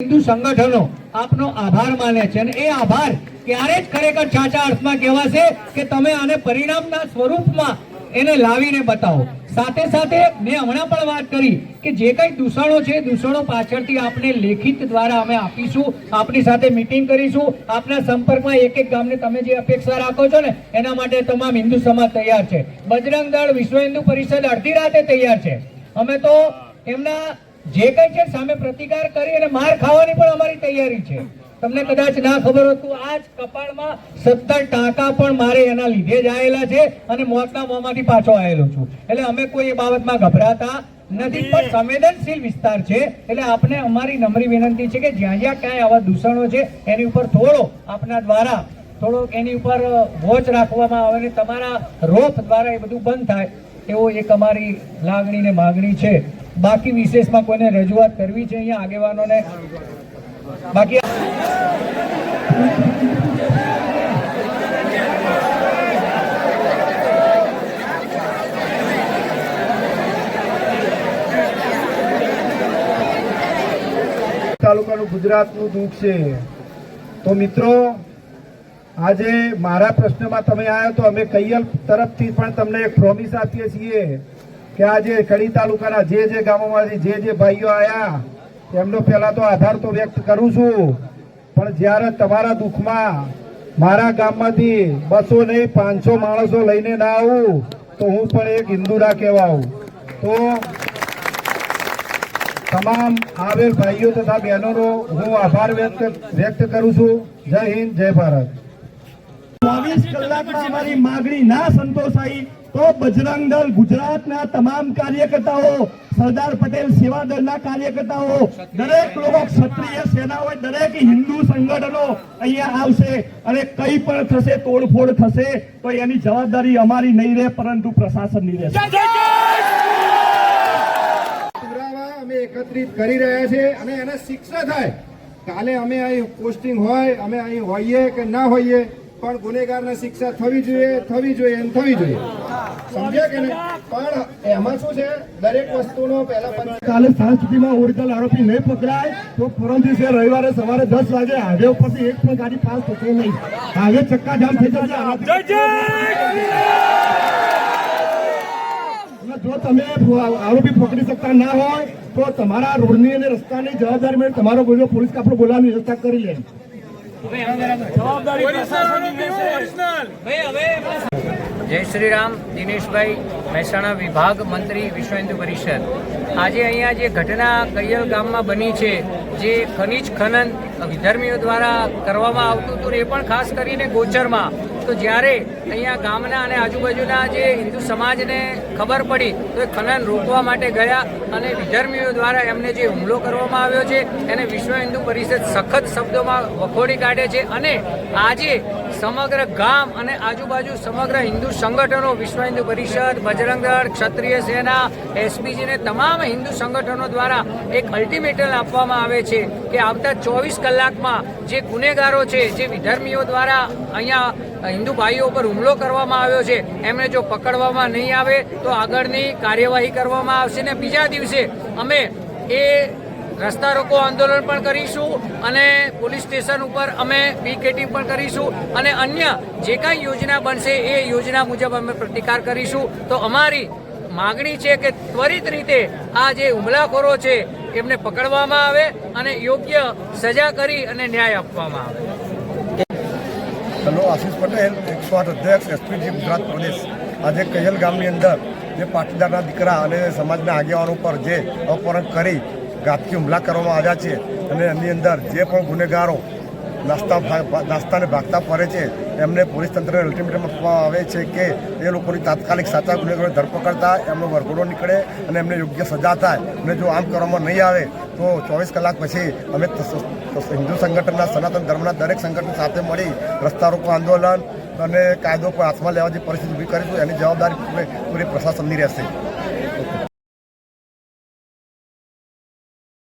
हिंदू संगठनो आपनो आभार माने छे अने ए आभार क्यारे ज खरेखर साचा अर्थमां कहेवाशे के तमे आने परिणामना स्वरूपमां एने लावीने बतावो। साथे साथे मैं हमणां पण वात करी के जे कई दूषणो छे दूषणो पाछळथी आपने लेखित द्वारा अमे आपीशुं, आपनी साथे मीटिंग करीशुं। आपना संपर्कमां एक एक गामने तमे जे अपेक्षा राखो छो ने एना माटे तमाम हिंदू समाज तैयार छे। बजरंग दळ, विश्व हिंदू परिषद अर्धी राते तैयार छे। अमे तो एमना जे कई छे सामे प्रतिकार करी अने मार खावानी पण अमारी तैयारी छे। तमने कदाच ना खबर होय तो आज कपाळमां 70 टाका पण मारे एना लीधे ज आवेला छे अने मोतना मोंमांथी पाछो आवेलो छुं। એટલે અમે કોઈ એ બાબતમાં ગભરાતા નથી, પણ સંવેદનશીલ વિસ્તાર છે એટલે આપને અમારી નમ્ર વિનંતી છે કે જ્યાં જ્યાં ક્યાંય આવા દૂષણો છે એની ઉપર થોડો આપના દ્વારા થોડો એની ઉપર વોચ રાખવામાં આવે ને તમારા રોપ દ્વારા એ બધું બંધ થાય એવો એક અમારી લાગણી ને માગણી છે। बाकी विशेषમાં કોઈને રજૂઆત કરવી છે અહીંયા આગેવાનોને? બાકી તાલુકાનું ગુજરાતનું દુઃખ છે। તો મિત્રો આજે મારા પ્રશ્નમાં તમે આવ્યા તો અમે કૈયલ તરફથી પણ તમને એક પ્રોમિસ આપીએ છીએ કે આજે કડી તાલુકાના જે ગામોમાંથી જે ભાઈઓ આયા એમનો પહેલા તો આભાર તો વ્યક્ત કરું છું, પણ જ્યારે તમારા દુઃખમાં મારા ગામમાંથી 200 નહીં 500 માણસો લઈને ના આવું તો હું પણ એક હિન્દુડા કહેવાઉં। તો તમામ આવેલ ભાઈઓ તથા બહેનોનો હું આભાર વ્યક્ત કરું છું। જય હિન્દ, જય ભારત। 24 કલાકમાં અમારી માગણી ના સંતોષાઈ तो बजरंग दल गुजरातना तमाम कार्यकर्ताओं, सरदार पटेल सेवा दलना कार्यकर्ताओं, दरेक लोगों क्षत्रिय सेना होय दरेक हिंदू संगठनो अहींया आवशे अने कई पण थशे, तोड़फोड़ थशे तो एनी जवाबदारी अमारी नहीं रहे परंतु प्रशासननी रहेशे। પુરાવા અમે એકત્રિત કરી રહ્યા છે અને એને શિક્ષા થાય। કાલે અમે અહીં પોસ્ટિંગ હોય, અમે અહીં હોઈએ કે ના હોઈએ, પણ ગુનેગારને શિક્ષા થવી જોઈએ અને થવી જોઈએ। સમજ્યા કે નહીં? પણ એમાં શું છે, દરેક વસ્તુનો પહેલા કાલે સાંજ સુધીમાં ઓરિજિનલ આરોપી નહીં પકડાય તો પરમ દિવસે રવિવારે સવારે 10 વાગે હાઈવે ઉપરથી એક પણ ગાડી પાસ થશે નહીં, હાઈવે ચક્કાજામ થઈ જશે। જો તમે આરોપી પકડી શકતા ના હોય તો તમારા રોડની અને રસ્તાની જવાબદારી મેળવી તમારો પોલીસ કાપડો બોલાવવાની વ્યવસ્થા કરી લે। जय श्री राम। दिनेश भाई, મહેસાણા વિભાગ મંત્રી, વિશ્વ હિન્દુ પરિષદ। આજે અહીંયા જે ઘટના કૈયલ ગામમાં બની છે, જે ખનીજ ખનન વિધર્મીઓ દ્વારા કરવામાં આવતું હતું એ પણ ખાસ કરીને ગોચરમાં, તો જ્યારે અહીંયા ગામના અને આજુબાજુના જે હિન્દુ સમાજને ખબર પડી તો એ ખનન રોકવા માટે ગયા અને વિધર્મીઓ દ્વારા એમને જે હુમલો કરવામાં આવ્યો છે એને વિશ્વ હિન્દુ પરિષદ સખત શબ્દોમાં વખોડી કાઢે છે। અને આજે સમગ્ર ગામ અને આજુબાજુ સમગ્ર હિન્દુ સંગઠનો, વિશ્વ હિન્દુ પરિષદ, બજરંગ દળ, ક્ષત્રિય સેના, એસપીજીને તમામ હિન્દુ સંગઠનો દ્વારા એક અલ્ટિમેટમ આપવામાં આવે છે કે આવતા 24 કલાકમાં જે ગુનેગારો છે, જે વિધર્મીઓ દ્વારા અહીંયા હિન્દુ ભાઈઓ પર હુમલો કરવામાં આવ્યો છે એમને જો પકડવામાં નહીં આવે તો આગળની કાર્યવાહી કરવામાં આવશે। ને બીજા દિવસે અમે એ રસ્તા રોકો આંદોલન પણ કરીશું અને પોલીસ સ્ટેશન ઉપર અમે પીકેટી પણ કરીશું અને અન્ય જે કાંઈ યોજના બનશે એ યોજના મુજબ અમે પ્રતિકાર કરીશું। તો અમારી માગણી છે કે ત્વરિત રીતે આ જે હુમલાખોરો છે એમને પકડવામાં આવે અને યોગ્ય સજા કરી અને ન્યાય આપવામાં આવે। હેલો, આશીષ પટેલ, 108 અધ્યક્ષ એસપીજી ગુજરાત પ્રદેશ। આજે કૈયલ ગામની અંદર જે પાટીદારના દીકરા અને સમાજના આગેવાનો પર જે અપહરણ કરી ઘાતકી હુમલા કરવામાં આવ્યા છે અને એની અંદર જે પણ ગુનેગારો નાસ્તાને ભાગતા ફરે છે એમને પોલીસ તંત્રને અલ્ટિમેટમ આપવામાં આવે છે કે એ લોકોની તાત્કાલિક સાચા ગુનેગારોની ધરપકડ થાય, એમનો વરઘોડો નીકળે અને એમને યોગ્ય સજા થાય। અને જો આમ કરવામાં નહીં આવે તો 24 કલાક પછી અમે હિન્દુ સંગઠનના, સનાતન ધર્મના દરેક સંગઠન સાથે મળી રસ્તા રોકો આંદોલન અને કાયદો પર હાથમાં લેવાની પરિસ્થિતિ ઊભી કરીશું। એની જવાબદારી પૂરી પ્રશાસનની રહેશે।